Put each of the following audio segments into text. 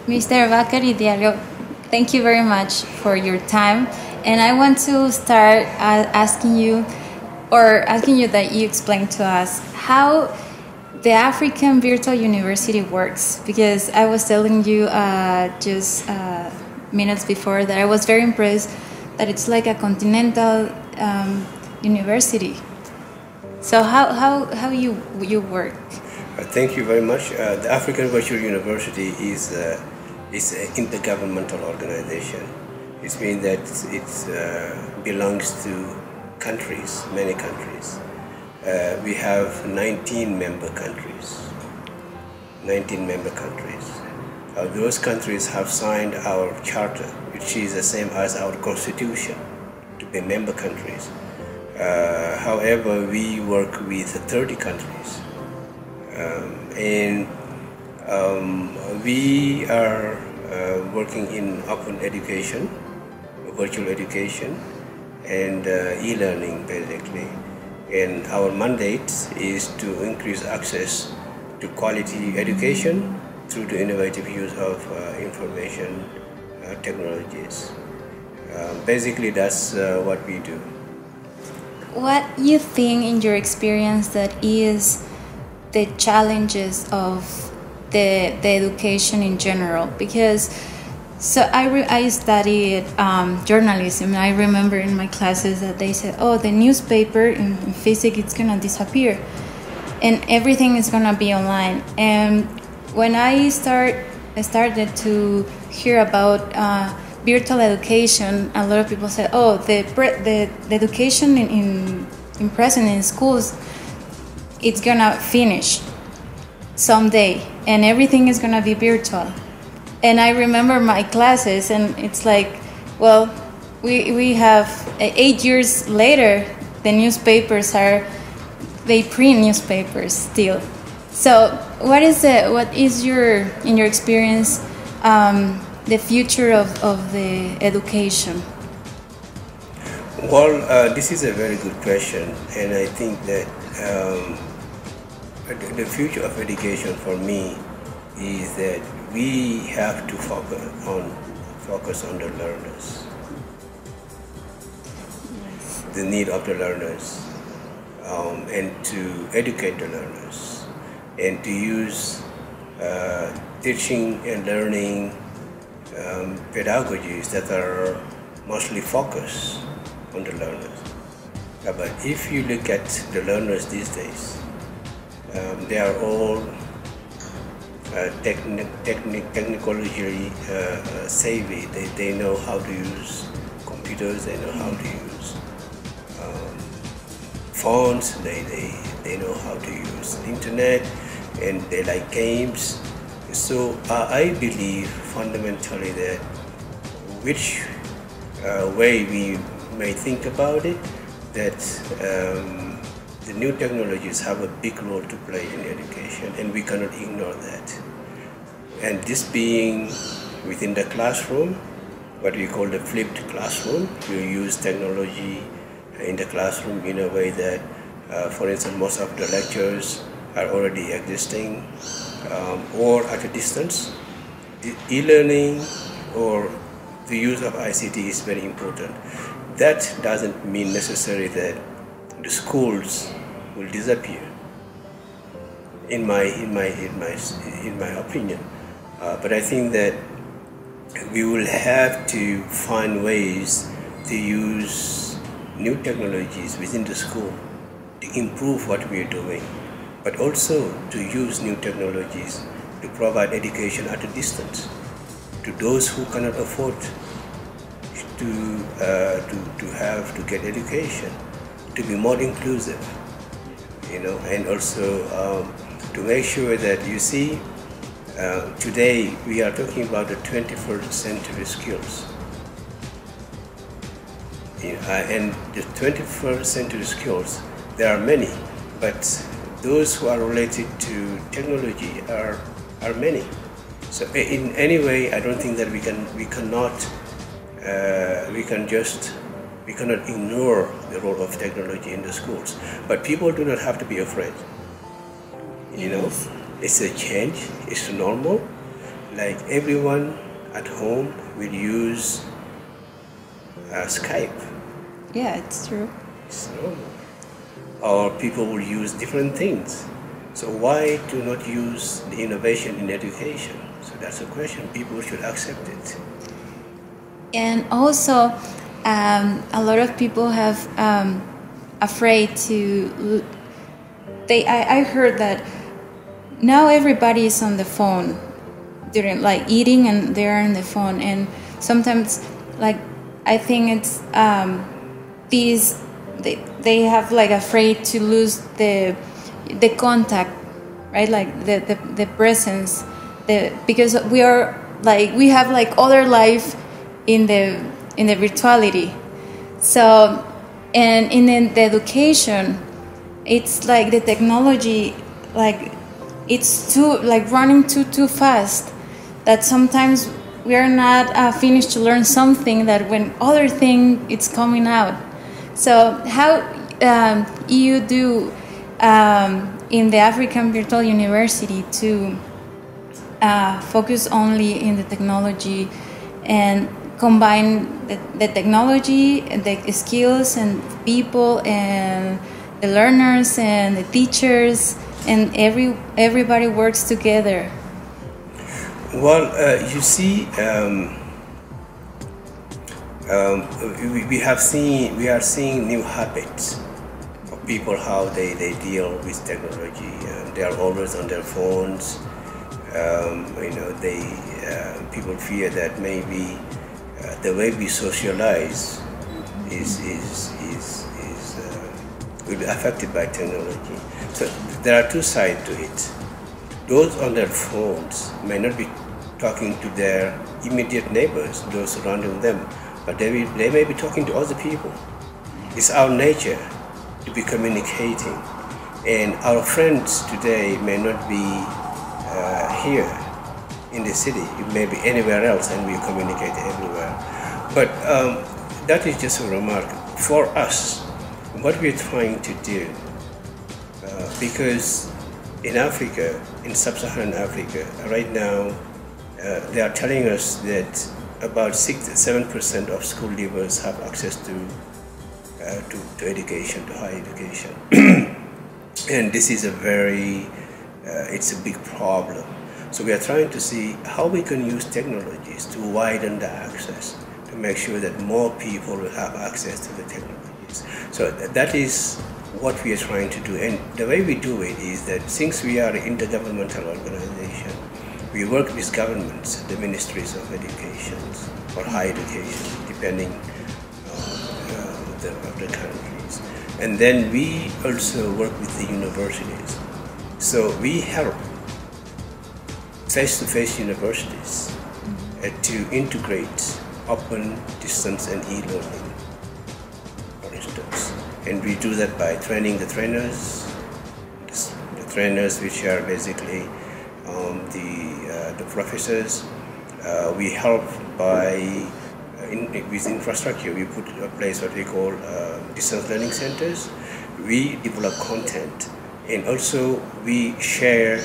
Mr. Bakary Diallo, thank you very much for your time. And I want to start asking you that you explain to us how the African Virtual University works. Because I was telling you just minutes before that I was very impressed that it's like a continental university. So how you work? Thank you very much. The African Virtual University is an intergovernmental organization. It means that it belongs to countries, many countries. We have 19 member countries. 19 member countries. Those countries have signed our charter, which is the same as our constitution, to be member countries. However, we work with 30 countries. We are working in open education, virtual education, and e-learning basically. And our mandate is to increase access to quality education through the innovative use of information technologies. Basically, that's what we do. What you think, in your experience, that is the challenges of the education in general? Because I studied journalism, and I remember in my classes that they said, oh, the newspaper in physics, it's gonna disappear and everything is gonna be online. And when I started to hear about virtual education, a lot of people said, oh, the education in present in schools, it's gonna finish someday and everything is gonna be virtual. And I remember my classes, and it's like, well, we have 8 years later, the newspapers they print newspapers still. So what is in your experience, the future of the education? Well, this is a very good question, and I think that the future of education for me is that we have to focus on the learners, Yes. the need of the learners, and to educate the learners, and to use teaching and learning pedagogies that are mostly focused on the learners. But if you look at the learners these days, they are all technologically savvy. They know how to use computers, they know how to use phones, they know how to use internet, and they like games. So I believe fundamentally that which way we may think about it, that the new technologies have a big role to play in education, and we cannot ignore that. And this being within the classroom, what we call the flipped classroom, you use technology in the classroom in a way that, for instance, most of the lectures are already existing or at a distance. The e-learning or the use of ICT is very important. That doesn't mean necessarily that the schools will disappear, in my opinion. But I think that we will have to find ways to use new technologies within the school to improve what we are doing, but also to use new technologies to provide education at a distance to those who cannot afford to get education, to be more inclusive, and also to make sure that, you see, today we are talking about the 21st century skills. And the 21st century skills, there are many, but those who are related to technology are many. So in any way, I don't think that we cannot ignore the role of technology in the schools. But people do not have to be afraid. It's a change, it's normal. like everyone at home will use Skype. Yeah, it's true. It's normal. Or people will use different things. So why do not use the innovation in education? So that's a question. People should accept it. And also, a lot of people have afraid to. I heard that now everybody is on the phone during like eating, and they're on the phone, and sometimes like I think it's they have like afraid to lose the contact, right? Like the presence, because we have like other life in the virtuality. So, and in the education, it's like the technology, like it's too like running too fast, that sometimes we are not finished to learn something that when other thing it's coming out. So how you do in the African Virtual University to focus only in the technology and combine the technology, the skills and people and the learners and the teachers, and everybody works together? Well, you see, we are seeing new habits of people, how they deal with technology. They are always on their phones. People fear that maybe the way we socialize will be affected by technology. So there are two sides to it. Those on their phones may not be talking to their immediate neighbors, those surrounding them, but they may be talking to other people. It's our nature to be communicating, and our friends today may not be here in the city. It may be anywhere else, and we communicate everywhere. But that is just a remark. For us, what we're trying to do, because in Africa, in sub-Saharan Africa, right now, they are telling us that about 6-7% of school leavers have access to education, to higher education. And this is it's a big problem. So we are trying to see how we can use technologies to widen the access, to make sure that more people will have access to the technologies. So that is what we are trying to do. And the way we do it is that since we are an intergovernmental organization, we work with governments, the ministries of education or higher education, depending on the countries. And then we also work with the universities. So we help face-to-face universities to integrate open, distance, and e-learning, for instance. And we do that by training the trainers which are basically the professors. We help with infrastructure. We put in place what we call distance learning centers. We develop content, and also we share.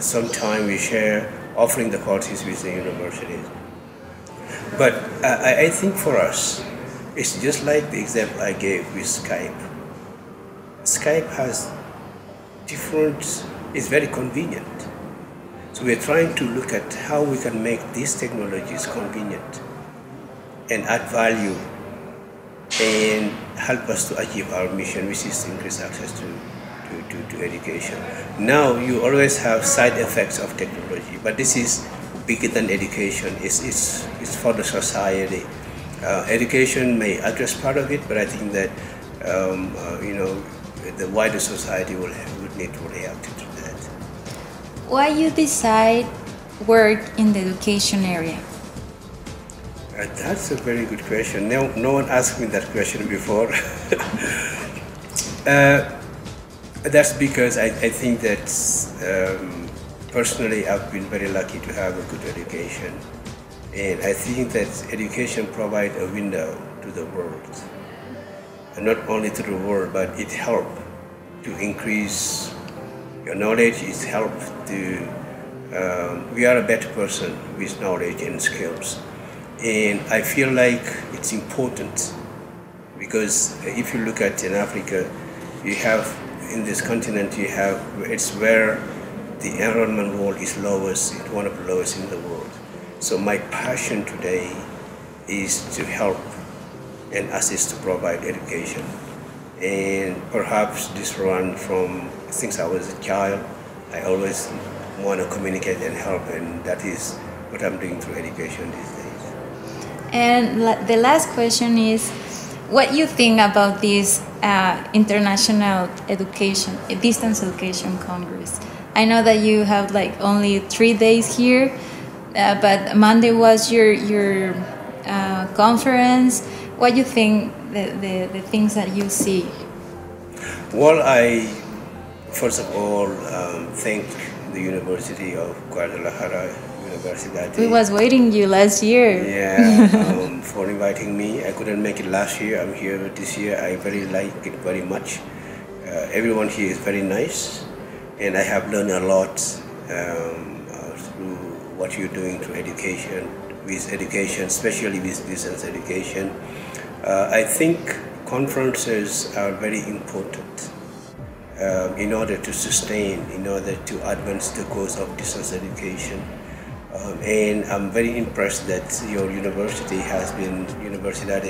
Sometimes we share offering the courses with the universities. But I think for us, it's just like the example I gave with Skype. Skype has it's very convenient. So we're trying to look at how we can make these technologies convenient and add value and help us to achieve our mission, which is to increase access to education. Now you always have side effects of technology, but this is bigger than education. It's for the society. Education may address part of it, but I think that the wider society would need to react to that. Why you decide work in the education area? That's a very good question. No one asked me that question before. That's because I think that personally I've been very lucky to have a good education, and I think that education provides a window to the world, and not only to the world, but it helps to increase your knowledge. It helps to we are a better person with knowledge and skills. And I feel like it's important because if you look at in Africa, you have, in this continent, it's where the enrollment rate is lowest, it's one of the lowest in the world. So my passion today is to help and assist to provide education. And perhaps this run from since I was a child, I always want to communicate and help, and that is what I'm doing through education these days. And the last question is, what you think about this International Education, Distance Education Congress? I know that you have like only 3 days here, but Monday was your conference. What do you think the things that you see? Well, I first of all thank the University of Guadalajara, Universidad. We was waiting you last year. Yeah, for inviting me. I couldn't make it last year. I'm here this year. I very like it very much. Everyone here is very nice, and I have learned a lot through what you're doing through education, especially with distance education. I think conferences are very important in order to sustain, in order to advance the cause of distance education. And I'm very impressed that your university has been, the University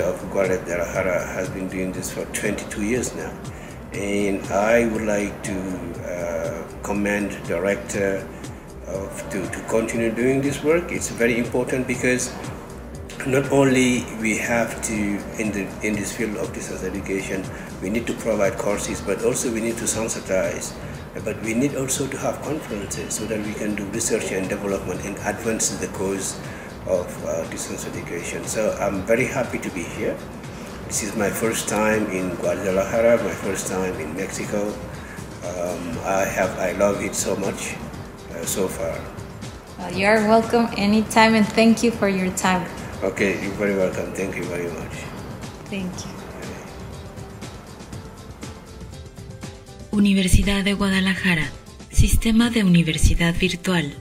of Guadalajara has been doing this for 22 years now. And I would like to commend the Rector to continue doing this work. It's very important because not only we have to, in this field of distance education, we need to provide courses, but also we need to sensitize. But we need also to have conferences so that we can do research and development and advance the cause of distance education. So I'm very happy to be here. This is my first time in Guadalajara, my first time in Mexico. I love it so much so far. Well, you are welcome anytime, and thank you for your time. Okay, you're very welcome. Thank you very much. Thank you. Universidad de Guadalajara, Sistema de Universidad Virtual.